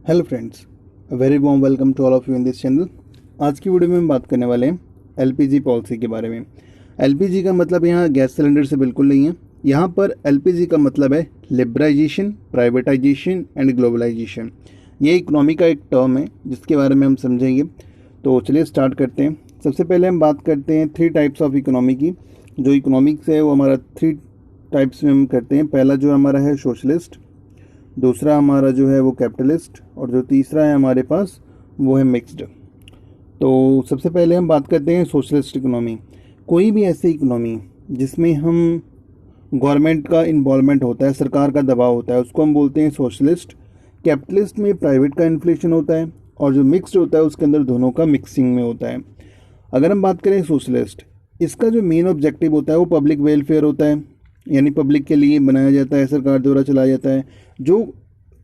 Hello friends, very warm welcome to all of you in this channel. आज की video में हम बात करने वाले हैं एलपीजी पॉलिसी के बारे में। एलपीजी का मतलब यहाँ गैस सिलेंडर से बिल्कुल नहीं है। यहाँ पर एलपीजी का मतलब है लिबरलाइजेशन, प्राइवेटाइजेशन एंड ग्लोबलाइजेशन। ये इकोनॉमी का एक टर्म है जिसके बारे में हम समझेंगे। तो चलिए स्टार्ट करते हैं। सबसे पहले हम बात करते हैं 3 टाइप्स ऑफ इकोनॉमी की। जो इकोनॉमिक्स है वो हमारा 3 टाइप्स में हम करते हैं। पहला जो हमारा है सोशलिस्ट, दूसरा हमारा जो है वो कैपिटलिस्ट, और जो तीसरा है हमारे पास वो है मिक्स्ड। तो सबसे पहले हम बात करते हैं सोशलिस्ट इकोनॉमी। कोई भी ऐसी इकोनॉमी जिसमें हम गवर्नमेंट का इन्वॉल्वमेंट होता है, सरकार का दबाव होता है, उसको हम बोलते हैं सोशलिस्ट। कैपिटलिस्ट में प्राइवेट का इन्फ्लेशन होता है, और जो मिक्स्ड होता है उसके अंदर दोनों का मिक्सिंग में होता है। अगर हम बात करें सोशलिस्ट, इसका जो मेन ऑब्जेक्टिव होता है वो पब्लिक वेलफेयर होता है, यानी पब्लिक के लिए बनाया जाता है, सरकार द्वारा चलाया जाता है। जो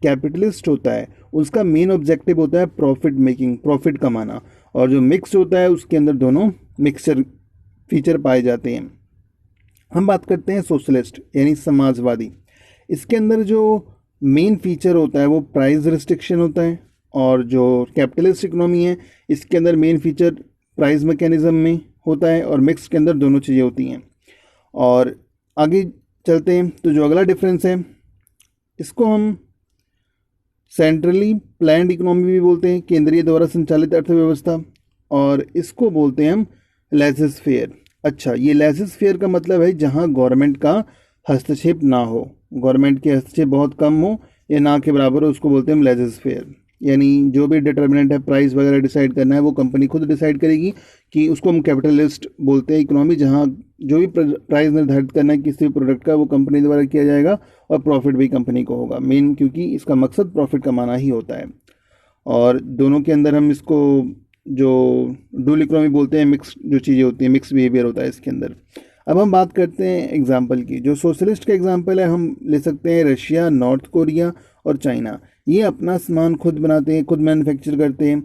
कैपिटलिस्ट होता है उसका मेन ऑब्जेक्टिव होता है प्रॉफिट मेकिंग, प्रॉफिट कमाना। और जो मिक्स होता है उसके अंदर दोनों मिक्सचर फीचर पाए जाते हैं। हम बात करते हैं सोशलिस्ट यानी समाजवादी। इसके अंदर जो मेन फीचर होता है वो प्राइस रिस्ट्रिक्शन होता है, और जो कैपिटलिस्ट इकोनॉमी है इसके अंदर मेन फीचर प्राइस मैकेनिज्म में होता है, और मिक्स के अंदर दोनों चीज़ें होती हैं। और आगे चलते हैं तो जो अगला डिफरेंस है इसको हम सेंट्रली प्लान्ड इकोनॉमी भी बोलते हैं, केंद्रीय द्वारा संचालित अर्थव्यवस्था, और इसको बोलते हैं हम लेज़र फेयर। अच्छा, ये लेज़र फेयर का मतलब है जहां गवर्नमेंट का हस्तक्षेप ना हो, गवर्नमेंट के हस्तक्षेप बहुत कम हो या ना के बराबर हो, उसको बोलते हैं हम लेज़र फेयर। यानी जो भी डिटर्मिनेंट है, प्राइस वगैरह डिसाइड करना है वो कंपनी खुद डिसाइड करेगी, कि उसको हम कैपिटलिस्ट बोलते हैं इकोनॉमी, जहां जो भी प्राइस निर्धारित करना है किसी भी प्रोडक्ट का वो कंपनी द्वारा किया जाएगा, और प्रॉफिट भी कंपनी को होगा मेन, क्योंकि इसका मकसद प्रॉफिट कमाना ही होता है। और दोनों के अंदर हम इसको जो डुअल इकोनॉमी बोलते हैं, मिक्स जो चीज़ें होती हैं, मिक्स बिहेवियर होता है इसके अंदर। अब हम बात करते हैं एग्जाम्पल की। जो सोशलिस्ट का एग्जाम्पल है हम ले सकते हैं रशिया, नॉर्थ कोरिया और चाइना। ये अपना सामान खुद बनाते हैं, खुद मैन्युफैक्चर करते हैं,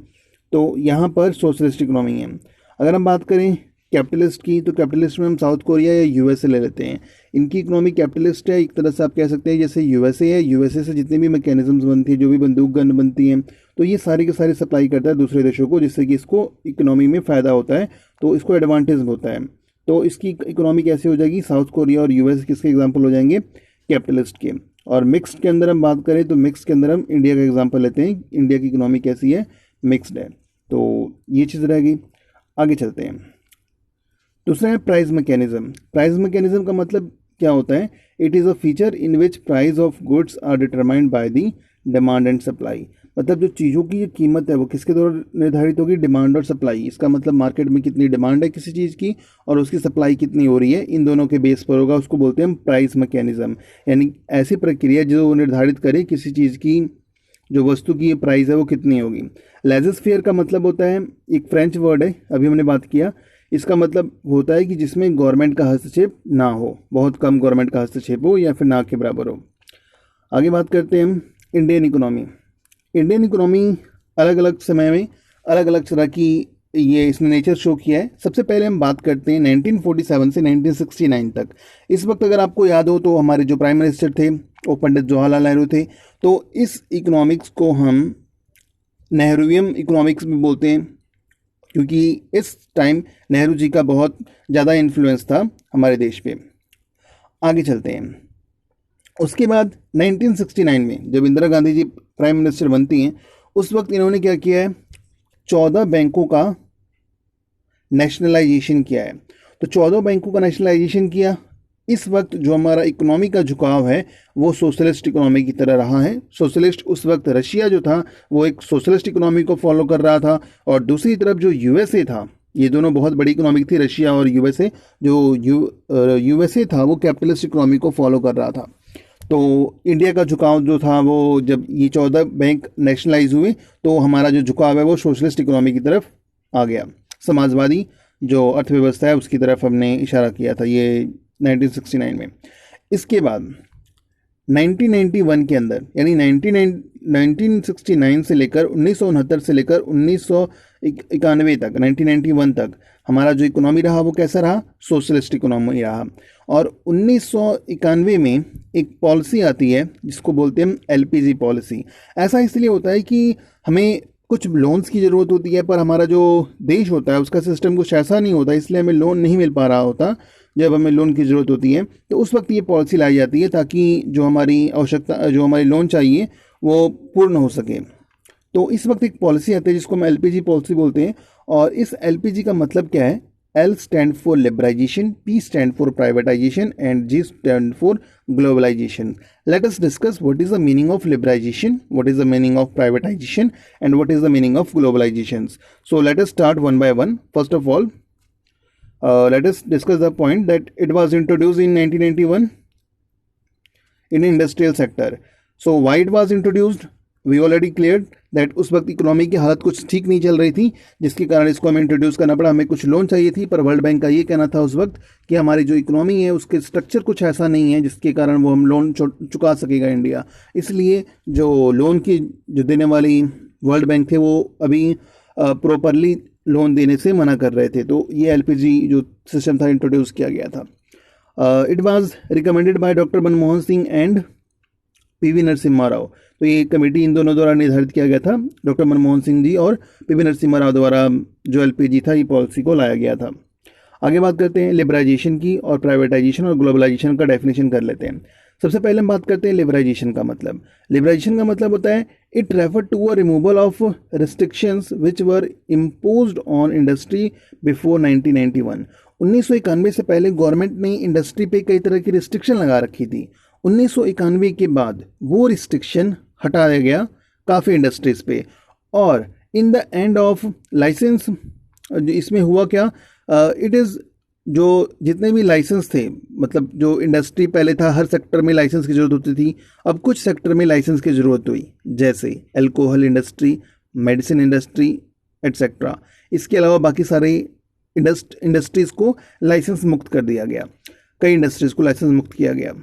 तो यहाँ पर सोशलिस्ट इकोनॉमी है। अगर हम बात करें कैपिटलिस्ट की, तो कैपिटलिस्ट में हम साउथ कोरिया या यूएसए ले लेते हैं। इनकी इकोनॉमी कैपिटलिस्ट है, एक तरह से आप कह सकते हैं जैसे यूएसए है। यूएसए से जितनी भी मैकेनिज्म्स बनती है, जो भी बंदूक गन बनती हैं, तो ये सारी के सारी सप्लाई करता है दूसरे देशों को, जिससे कि इसको इकोनॉमी में फ़ायदा होता है, तो इसको एडवांटेज होता है। तो इसकी इकोनॉमी कैसे हो जाएगी? साउथ कोरिया और यूएस किसके एग्जाम्पल हो जाएंगे? कैपिटलिस्ट के। और मिक्स्ड के अंदर हम बात करें तो मिक्स के अंदर हम इंडिया का एग्जाम्पल लेते हैं। इंडिया की इकोनॉमी कैसी है? मिक्स्ड है। तो ये चीज़ रहेगी। आगे चलते हैं। दूसरा है प्राइस मैकेनिज्म। प्राइस मैकेनिज्म का मतलब क्या होता है? It is a feature in which price of goods are determined by the demand and supply. मतलब जो चीज़ों की जो कीमत है वो किसके द्वारा निर्धारित होगी? डिमांड और सप्लाई। इसका मतलब मार्केट में कितनी डिमांड है किसी चीज़ की और उसकी सप्लाई कितनी हो रही है, इन दोनों के बेस पर होगा। उसको बोलते हैं हम प्राइस मैकेनिज्म। यानी ऐसी प्रक्रिया जो निर्धारित करे किसी चीज़ की, जो वस्तु की प्राइस है वो कितनी होगी। लेज़र फेयर का मतलब होता है, एक फ्रेंच वर्ड है, अभी हमने बात किया। इसका मतलब होता है कि जिसमें गवर्नमेंट का हस्तक्षेप ना हो, बहुत कम गवर्नमेंट का हस्तक्षेप हो या फिर ना के बराबर हो। आगे बात करते हैं हम इंडियन इकोनॉमी। इंडियन इकोनॉमी अलग अलग समय में अलग अलग तरह की ये इसने नेचर शो किया है। सबसे पहले हम बात करते हैं 1947 से 1969 तक। इस वक्त अगर आपको याद हो तो हमारे जो प्राइम मिनिस्टर थे वो पंडित जवाहरलाल नेहरू थे। तो इस इकोनॉमिक्स को हम नेहरूवियम इकोनॉमिक्स भी बोलते हैं, क्योंकि इस टाइम नेहरू जी का बहुत ज़्यादा इन्फ्लुएंस था हमारे देश पे। आगे चलते हैं। उसके बाद 1969 में जब इंदिरा गांधी जी प्राइम मिनिस्टर बनती हैं, उस वक्त इन्होंने क्या किया है? 14 बैंकों का नेशनलाइजेशन किया है। तो 14 बैंकों का नेशनलाइजेशन किया। इस वक्त जो हमारा इकोनॉमी का झुकाव है वो सोशलिस्ट इकोनॉमी की तरह रहा है। सोशलिस्ट उस वक्त रशिया जो था वो एक सोशलिस्ट इकोनॉमी को फॉलो कर रहा था, और दूसरी तरफ जो यूएसए था, ये दोनों बहुत बड़ी इकोनॉमी थी, रशिया और यूएसए। जो यूएसए था वो कैपिटलिस्ट इकोनॉमी को फॉलो कर रहा था। तो इंडिया का झुकाव जो था वो जब ये 14 बैंक नेशनलाइज हुए तो हमारा जो झुकाव है वो सोशलिस्ट इकोनॉमी की तरफ आ गया। समाजवादी जो अर्थव्यवस्था है उसकी तरफ हमने इशारा किया था ये 1969 में। इसके बाद 1991 के अंदर, यानी 1969 से लेकर 1969 से लेकर 1991 तक, 1991 तक हमारा जो इकोनॉमी रहा वो कैसा रहा? सोशलिस्ट इकोनॉमी रहा। और 1991 में एक पॉलिसी आती है जिसको बोलते हैं एलपीजी पॉलिसी। ऐसा इसलिए होता है कि हमें कुछ लोन्स की ज़रूरत होती है, पर हमारा जो देश होता है उसका सिस्टम कुछ ऐसा नहीं होता, इसलिए हमें लोन नहीं मिल पा रहा होता। जब हमें लोन की ज़रूरत होती है तो उस वक्त ये पॉलिसी लाई जाती है ताकि जो हमारी आवश्यकता, जो हमारी लोन चाहिए वो पूर्ण हो सके। तो इस वक्त एक पॉलिसी आती है जिसको हम एलपीजी पॉलिसी बोलते हैं। और इस एलपीजी का मतलब क्या है? L stand for liberalization, P stand for privatization, and G stand for globalization. Let us discuss what is the meaning of liberalization, what is the meaning of privatization, and what is the meaning of globalizations. So let us start one by one. First of all, let us discuss the point that it was introduced in 1991 in industrial sector. So why it was introduced? We already clear that उस वक्त economy की हालत कुछ ठीक नहीं चल रही थी, जिसके कारण इसको हमें इंट्रोड्यूस करना पड़ा। हमें कुछ लोन चाहिए थी, पर वर्ल्ड बैंक का ये कहना था उस वक्त कि हमारी जो इकोनॉमी है उसके स्ट्रक्चर कुछ ऐसा नहीं है जिसके कारण वो हम लोन चुका सकेगा इंडिया। इसलिए जो लोन की जो देने वाली वर्ल्ड बैंक थे वो अभी प्रॉपरली लोन देने से मना कर रहे थे। तो ये एलपीजी जो सिस्टम था इंट्रोड्यूस किया गया था। It was recommended by doctor Manmohan Singh and PV Narasimha Rao. तो ये कमेटी इन दोनों द्वारा निर्धारित किया गया था, डॉक्टर मनमोहन सिंह जी और पीवी नरसिम्हा राव द्वारा जो एलपीजी था ये पॉलिसी को लाया गया था। आगे बात करते हैं लिबराइजेशन की, और प्राइवेटाइजेशन और ग्लोबलाइजेशन का डेफिनेशन कर लेते हैं। सबसे पहले हम बात करते हैं लिबराइजेशन का मतलब। लिबराइजेशन का मतलब होता है it refer to a removal of restrictions which were imposed on industry before 1991। 1991 से पहले गवर्नमेंट ने इंडस्ट्री पे कई तरह की रिस्ट्रिक्शन लगा रखी थी। 1991 के बाद वो रिस्ट्रिक्शन हटा दिया गया काफ़ी इंडस्ट्रीज पे। और in the end of licence इसमें हुआ क्या, इट इज़ जो जितने भी लाइसेंस थे, मतलब जो इंडस्ट्री पहले था हर सेक्टर में लाइसेंस की ज़रूरत होती थी, अब कुछ सेक्टर में लाइसेंस की ज़रूरत हुई, जैसे alcohol industry, medicine industry etcetera. इसके अलावा बाकी सारे इंडस्ट्रीज़ को लाइसेंस मुक्त कर दिया गया, कई इंडस्ट्रीज़ को लाइसेंस मुक्त किया गया।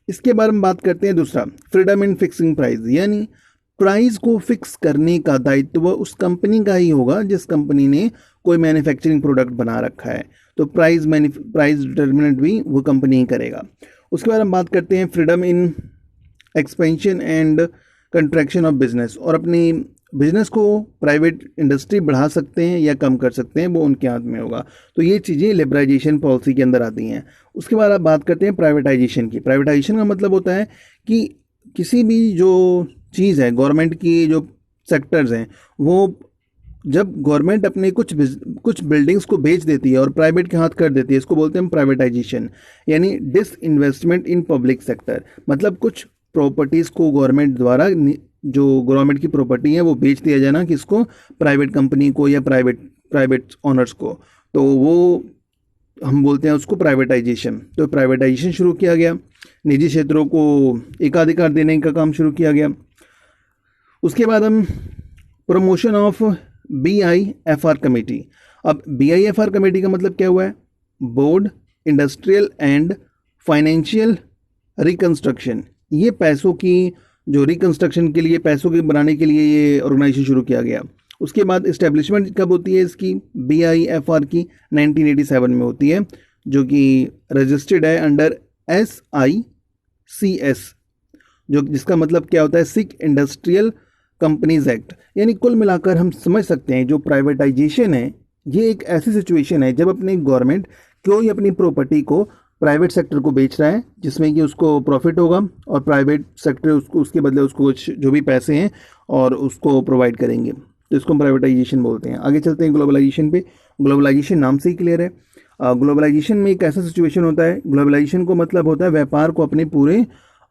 इसके बारे में बात करते हैं दूसरा, फ्रीडम इन फिक्सिंग प्राइस, यानी प्राइस को फिक्स करने का दायित्व उस कंपनी का ही होगा जिस कंपनी ने कोई मैन्युफैक्चरिंग प्रोडक्ट बना रखा है। तो प्राइस डिटर्मिनेंट भी वो कंपनी ही करेगा। उसके बाद हम बात करते हैं freedom in expansion and contraction of business, और अपनी बिजनेस को प्राइवेट इंडस्ट्री बढ़ा सकते हैं या कम कर सकते हैं वो उनके हाथ में होगा। तो ये चीज़ें लिबराइजेशन पॉलिसी के अंदर आती हैं। उसके बाद आप बात करते हैं प्राइवेटाइजेशन की। प्राइवेटाइजेशन का मतलब होता है कि किसी भी जो चीज़ है, गवर्नमेंट की जो सेक्टर्स हैं, वो जब गवर्नमेंट अपने कुछ बिल्डिंग्स को बेच देती है और प्राइवेट के हाथ कर देती है, इसको बोलते हैं प्राइवेटाइजेशन, यानी डिसइन्वेस्टमेंट इन पब्लिक सेक्टर। मतलब कुछ प्रॉपर्टीज़ को गवर्नमेंट द्वारा, जो गवर्नमेंट की प्रॉपर्टी है वो बेच दिया जाना किसको, प्राइवेट कंपनी को या प्राइवेट ऑनर्स को, तो वो हम बोलते हैं उसको प्राइवेटाइजेशन। तो प्राइवेटाइजेशन शुरू किया गया, निजी क्षेत्रों को एकाधिकार देने का काम शुरू किया गया। उसके बाद हम प्रमोशन ऑफ BIFR कमेटी। अब BIFR कमेटी का मतलब क्या हुआ है? Board industrial and financial reconstruction. ये पैसों की जो रिकंस्ट्रक्शन के लिए, पैसों के बनाने के लिए ये ऑर्गेनाइजेशन शुरू किया गया। उसके बाद इस्टेब्लिशमेंट कब होती है इसकी, BIFR की 1987 में होती है, जो कि रजिस्टर्ड है अंडर SICS, जो जिसका मतलब क्या होता है, सिख इंडस्ट्रियल कंपनीज एक्ट। यानी कुल मिलाकर हम समझ सकते हैं जो प्राइवेटाइजेशन है ये एक ऐसी सिचुएशन है जब अपनी गवर्नमेंट कोई अपनी प्रॉपर्टी को प्राइवेट सेक्टर को बेच रहा है जिसमें कि उसको प्रॉफिट होगा, और प्राइवेट सेक्टर उसको उसके बदले उसको कुछ जो भी पैसे हैं और उसको प्रोवाइड करेंगे, तो इसको हम प्राइवेटाइजेशन बोलते हैं। आगे चलते हैं ग्लोबलाइजेशन पे। ग्लोबलाइजेशन नाम से ही क्लियर है। ग्लोबलाइजेशन में एक ऐसा सिचुएशन होता है, ग्लोबलाइजेशन को मतलब होता है व्यापार को अपने पूरे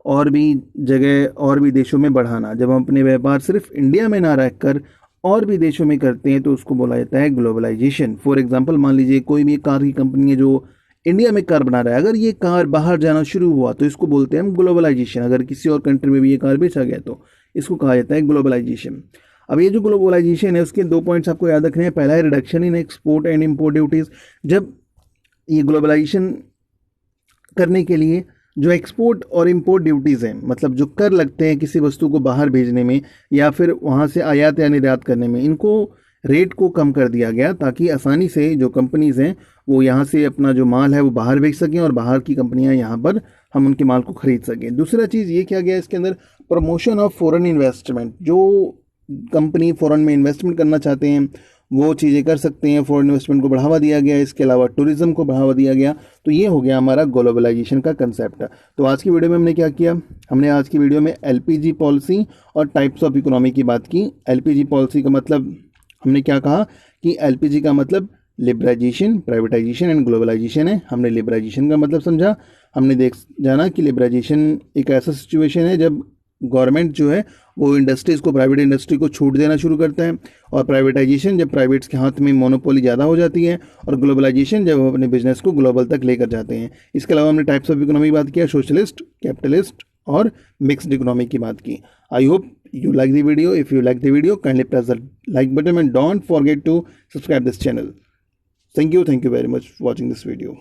और भी जगह और भी देशों में बढ़ाना। जब हम अपने व्यापार सिर्फ इंडिया में ना रहकर और भी देशों में करते हैं तो उसको बोला जाता है ग्लोबलाइजेशन। फॉर एग्जांपल, मान लीजिए कोई भी कार की कंपनी है जो इंडिया में कार बना रहा है, अगर ये कार बाहर जाना शुरू हुआ तो इसको बोलते हैं हम ग्लोबलाइजेशन। अगर किसी और कंट्री में भी ये कार बेचा गया तो इसको कहा जाता है ग्लोबलाइजेशन। अब ये जो ग्लोबलाइजेशन है उसके 2 पॉइंट्स आपको याद रखने हैं। पहला है reduction in export and import duties. जब ये ग्लोबलाइजेशन करने के लिए जो एक्सपोर्ट और इंपोर्ट ड्यूटीज़ हैं, मतलब जो कर लगते हैं किसी वस्तु को बाहर भेजने में या फिर वहाँ से आयात या निर्यात करने में, इनको रेट को कम कर दिया गया ताकि आसानी से जो कंपनीज़ हैं वो यहाँ से अपना जो माल है वो बाहर बेच सकें और बाहर की कंपनियाँ यहाँ पर हम उनके माल को ख़रीद सकें। दूसरा चीज़ ये किया गया इसके अंदर, प्रमोशन ऑफ फॉरेन इन्वेस्टमेंट। जो कंपनी फ़ॉरेन में इन्वेस्टमेंट करना चाहते हैं वो चीज़ें कर सकते हैं, फॉरेन इन्वेस्टमेंट को बढ़ावा दिया गया। इसके अलावा टूरिज़्म को बढ़ावा दिया गया। तो ये हो गया हमारा ग्लोबलाइजेशन का कंसेप्ट। तो आज की वीडियो में हमने क्या किया, हमने आज की वीडियो में एलपीजी पॉलिसी और टाइप्स ऑफ इकोनॉमी की बात की। एलपीजी पॉलिसी का मतलब हमने क्या कहा कि एलपीजी का मतलब लिबराइजेशन, प्राइवेटाइजेशन एंड ग्लोबलाइजेशन है। हमने लिबराइजेशन का मतलब समझा। हमने जाना कि लिबराइजेशन एक ऐसा सिचुएशन है जब गवर्नमेंट जो है वो इंडस्ट्रीज़ को, प्राइवेट इंडस्ट्री को छूट देना शुरू करता है, और प्राइवेटाइजेशन जब प्राइवेट्स के हाथ में मोनोपोली ज़्यादा हो जाती है, और ग्लोबलाइजेशन जब वो अपने बिजनेस को ग्लोबल तक लेकर जाते हैं। इसके अलावा हमने टाइप्स ऑफ इकोनॉमी की बात किया, सोशलिस्ट, कैपिटलिस्ट और मिक्स्ड इकोनॉमी की बात की। I hope you like the video. If you like the video, kindly press the like button and don't forget to subscribe this channel. Thank you very much for watching this video.